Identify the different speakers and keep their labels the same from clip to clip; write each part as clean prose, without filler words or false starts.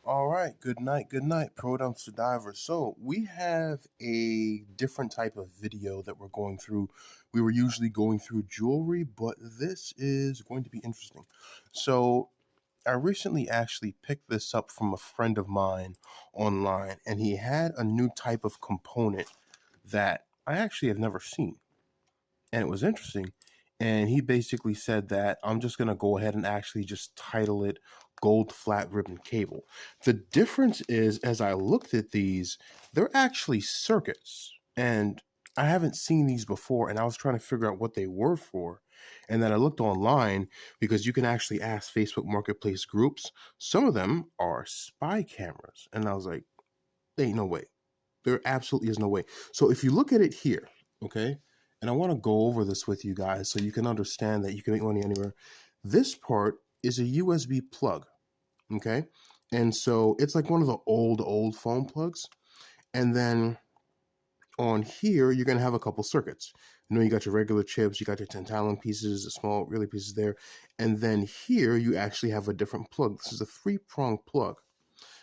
Speaker 1: All right, good night, Pro Dumpster Diver. So we have a different type of video that we're going through. We were usually going through jewelry, but this is going to be interesting. So I recently actually picked this up from a friend of mine online, and he had a new type of component that I actually have never seen. And it was interesting. And he basically said that I'm just going to go ahead and actually just title it Gold Flat Ribbon Cable. The difference is, as I looked at these, they're actually circuits. And I haven't seen these before, and I was trying to figure out what they were for. And then I looked online because you can actually ask Facebook Marketplace groups. Some of them are spy cameras. And I was like, there ain't no way. There absolutely is no way. So if you look at it here, okay, and I want to go over this with you guys so you can understand that you can make money anywhere. This part is a USB plug, okay? And so it's like one of the old phone plugs. And then on here, you're going to have a couple circuits. You got your regular chips, you got your tantalum pieces, the small really pieces there. And then here, you actually have a different plug. This is a three-prong plug.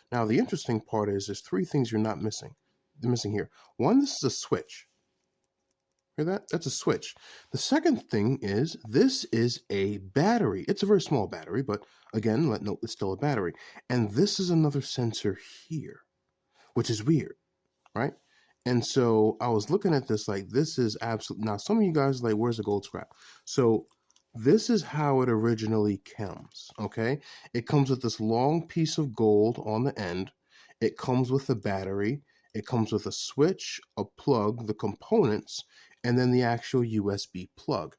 Speaker 1: Now, the interesting part is there's three things you're not missing. They're missing here. One, this is a switch. Hear that? That's a switch. The second thing is this is a battery. It's a very small battery, but again, let note it's still a battery. And this is another sensor here, which is weird, right? And so I was looking at this like this is absolutely. Now some of you guys are like, where's the gold scrap? So this is how it originally comes, okay? It comes with this long piece of gold on the end. It comes with a battery. It comes with a switch, a plug, the components, and then the actual USB plug.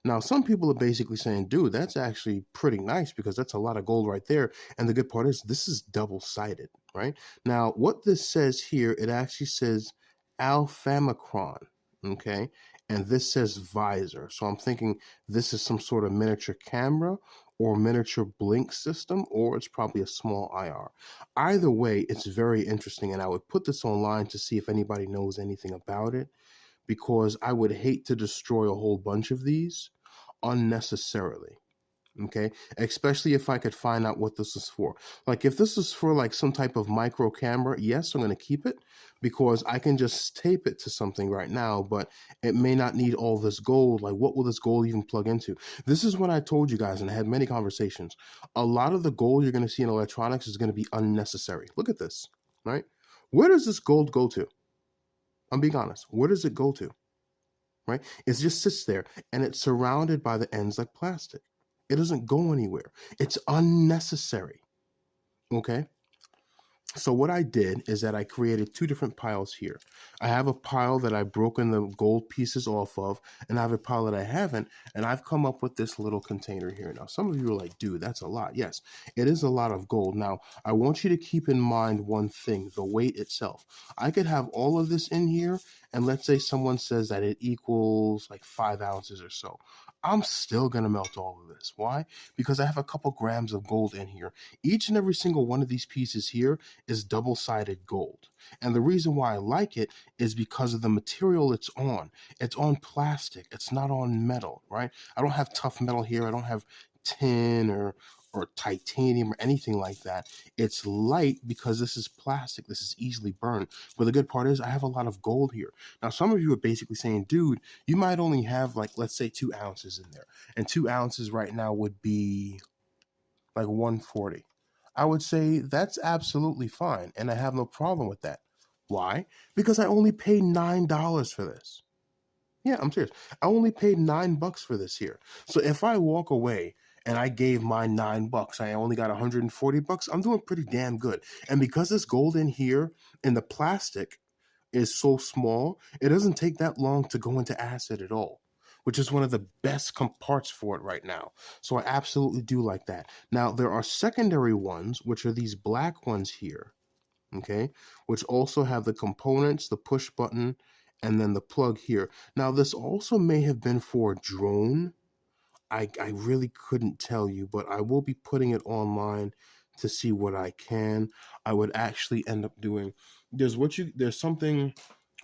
Speaker 1: Now, some people are basically saying, dude, that's actually pretty nice because that's a lot of gold right there. And the good part is this is double-sided, right? Now, what this says here, it actually says alphamicron, okay? And this says visor. So I'm thinking this is some sort of miniature camera or miniature blink system, or it's probably a small IR. Either way, it's very interesting, and I would put this online to see if anybody knows anything about it, because I would hate to destroy a whole bunch of these unnecessarily. Okay, especially if I could find out what this is for. Like if this is for like some type of micro camera, yes, I'm going to keep it because I can just tape it to something right now, but it may not need all this gold. Like what will this gold even plug into? This is what I told you guys, and I had many conversations. A lot of the gold you're going to see in electronics is going to be unnecessary. Look at this, right? Where does this gold go to? I'm being honest. Where does it go to? Right? It just sits there and it's surrounded by the ends like plastic. It doesn't go anywhere. It's unnecessary. Okay? So what I did is that I created two different piles here. I have a pile that I've broken the gold pieces off of, and I have a pile that I haven't, and I've come up with this little container here. Now, some of you are like, dude, that's a lot. Yes, it is a lot of gold. Now, I want you to keep in mind one thing, the weight itself. I could have all of this in here, and let's say someone says that it equals like 5 ounces or so. I'm still going to melt all of this. Why? Because I have a couple grams of gold in here. Each and every single one of these pieces here is double-sided gold. And the reason why I like it is because of the material it's on. It's on plastic. It's not on metal, right? I don't have tough metal here. I don't have tin or titanium or anything like that. It's light because this is plastic. This is easily burned. But the good part is I have a lot of gold here. Now, some of you are basically saying, dude, you might only have like, let's say 2 ounces in there. And 2 ounces right now would be like 140. I would say that's absolutely fine, and I have no problem with that. Why? Because I only paid $9 for this. Yeah, I'm serious. I only paid $9 for this here. So if I walk away and I gave my $9, I only got $140. I'm doing pretty damn good. And because this gold in here in the plastic is so small, it doesn't take that long to go into acid at all, which is one of the best parts for it right now. So I absolutely do like that. Now, there are secondary ones, which are these black ones here, okay, which also have the components, the push button, and then the plug here. Now, this also may have been for a drone. I really couldn't tell you, but I will be putting it online to see what I can. I would actually end up doing, there's something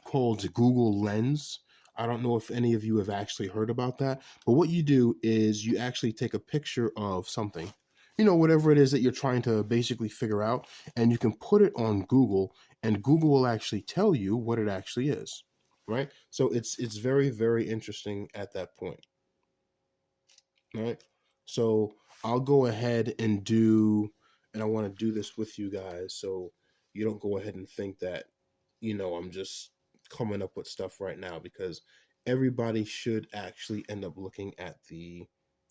Speaker 1: called Google Lens. I don't know if any of you have actually heard about that, but what you do is you actually take a picture of something whatever it is that you're trying to basically figure out, and you can put it on Google, and Google will actually tell you what it actually is, right? So it's very, very interesting at that point, right? So I'll go ahead and I want to do this with you guys, so you don't go ahead and think that, I'm just coming up with stuff right now, because everybody should actually end up looking at the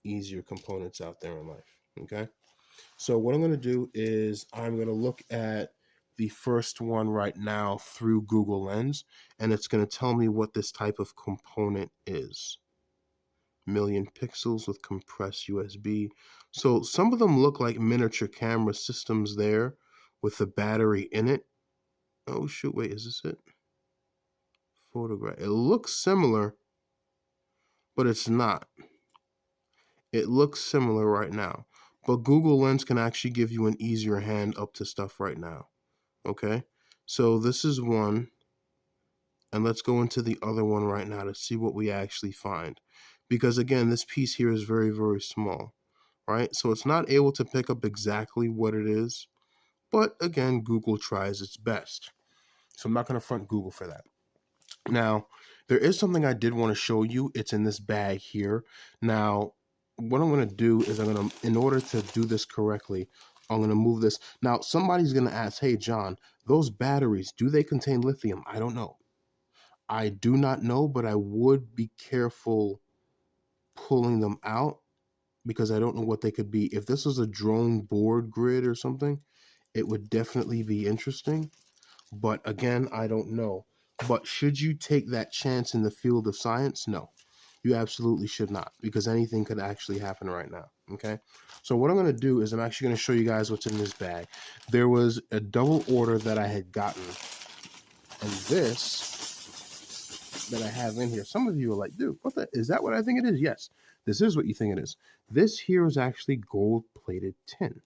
Speaker 1: easier components out there in life, okay? So what I'm going to do is I'm going to look at the first one right now through Google Lens, and it's going to tell me what this type of component is. Million pixels with compressed USB. So some of them look like miniature camera systems there with the battery in it. Oh shoot, wait, is this it? Photograph. It looks similar, but it's not. It looks similar right now, but Google Lens can actually give you an easier hand up to stuff right now. Okay, so this is one, and let's go into the other one right now to see what we actually find. Because again, this piece here is very, very small, right? So it's not able to pick up exactly what it is, but again, Google tries its best. So I'm not going to front Google for that. Now, there is something I did want to show you. It's in this bag here. Now, what I'm going to do is in order to do this correctly, I'm going to move this. Now, somebody's going to ask, hey, John, those batteries, do they contain lithium? I don't know. I do not know, but I would be careful pulling them out because I don't know what they could be. If this was a drone board grid or something, it would definitely be interesting. But again, I don't know. But should you take that chance in the field of science? No, you absolutely should not, because anything could actually happen right now. Okay, so what I'm going to do is I'm actually going to show you guys what's in this bag. There was a double order that I had gotten, and this that I have in here. Some of you are like, dude, is that what I think it is? Yes, this is what you think it is. This here is actually gold-plated tin.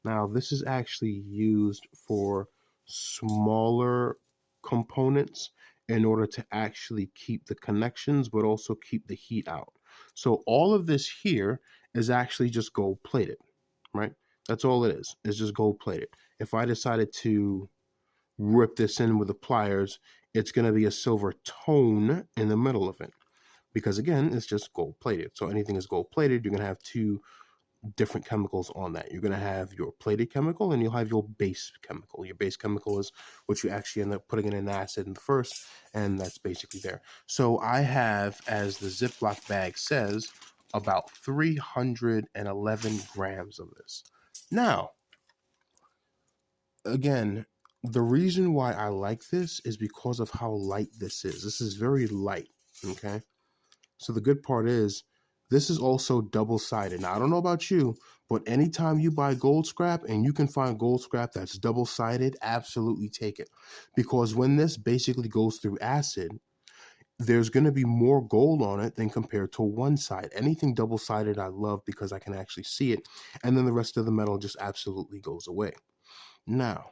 Speaker 1: Now, this is actually used for smaller components in order to actually keep the connections, but also keep the heat out. So all of this here is actually just gold-plated, right? That's all it is. It's just gold-plated. If I decided to rip this in with the pliers, it's going to be a silver tone in the middle of it, because again, it's just gold plated. So anything is gold plated, you're going to have two different chemicals on that. You're going to have your plated chemical, and you'll have your base chemical. Your base chemical is what you actually end up putting in an acid in the first, and that's basically there. So I have, as the Ziploc bag says, about 311 grams of this. Now, again, the reason why I like this is because of how light this is. This is very light, okay? So the good part is this is also double-sided. Now, I don't know about you, but anytime you buy gold scrap and you can find gold scrap that's double-sided, absolutely take it. Because when this basically goes through acid, there's going to be more gold on it than compared to one side. Anything double-sided I love because I can actually see it, and then the rest of the metal just absolutely goes away. Now,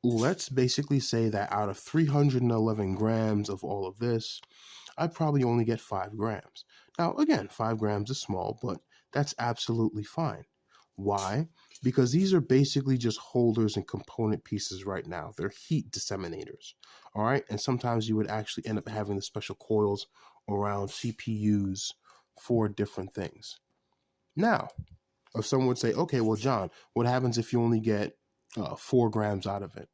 Speaker 1: let's basically say that out of 311 grams of all of this, I probably only get 5 grams. Now, again, 5 grams is small, but that's absolutely fine. Why? Because these are basically just holders and component pieces right now. They're heat disseminators, all right? And sometimes you would actually end up having the special coils around CPUs for different things. Now, if someone would say, okay, well, John, what happens if you only get 4 grams out of it?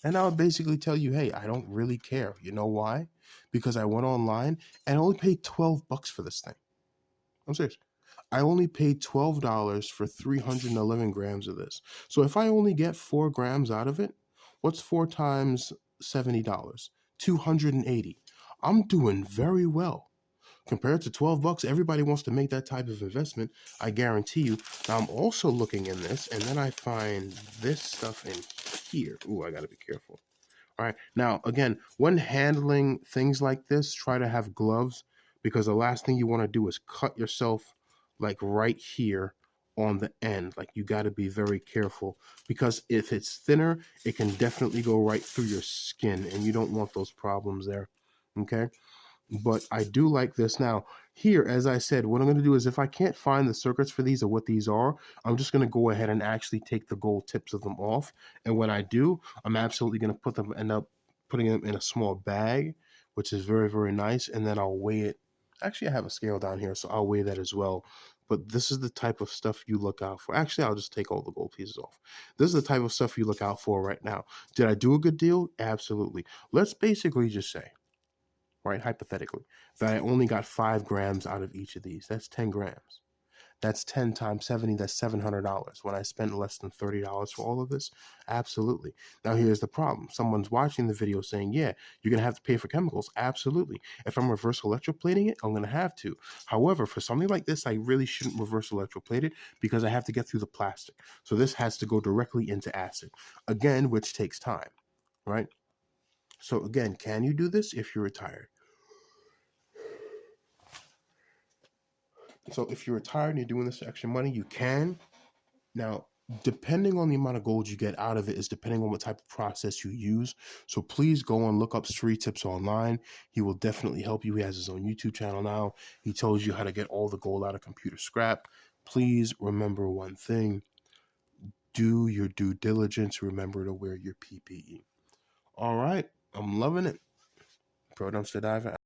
Speaker 1: And I would basically tell you, hey, I don't really care. You know why? Because I went online and I only paid $12 for this thing. I'm serious. I only paid $12 for 311 grams of this. So if I only get 4 grams out of it, what's 4 times $70? 280. I'm doing very well. Compared to $12, everybody wants to make that type of investment, I guarantee you. Now, I'm also looking in this, and then I find this stuff in here. Ooh, I got to be careful. All right. Now, again, when handling things like this, try to have gloves, because the last thing you want to do is cut yourself like right here on the end. Like, you got to be very careful, because if it's thinner, it can definitely go right through your skin, and you don't want those problems there. Okay. But I do like this. Now, here, as I said, what I'm going to do is if I can't find the circuits for these or what these are, I'm just going to go ahead and actually take the gold tips of them off. And when I do, I'm absolutely going to end up putting them in a small bag, which is very, very nice. And then I'll weigh it. Actually, I have a scale down here, so I'll weigh that as well. But this is the type of stuff you look out for. Actually, I'll just take all the gold pieces off. This is the type of stuff you look out for right now. Did I do a good deal? Absolutely. Let's basically just say, right, hypothetically, that I only got 5 grams out of each of these. That's 10 grams. That's 10 times 70, that's $700. When I spent less than $30 for all of this, absolutely. Now, here's the problem. Someone's watching the video saying, yeah, you're going to have to pay for chemicals. Absolutely. If I'm reverse electroplating it, I'm going to have to. However, for something like this, I really shouldn't reverse electroplate it because I have to get through the plastic. So this has to go directly into acid, again, which takes time, right? So again, can you do this if you're retired? So if you're retired and you're doing this for extra money, you can. Now, depending on the amount of gold you get out of it is depending on what type of process you use. So please go and look up Street Tips online. He will definitely help you. He has his own YouTube channel now. He tells you how to get all the gold out of computer scrap. Please remember one thing. Do your due diligence. Remember to wear your PPE. All right. I'm loving it. Pro Dumpster Diver.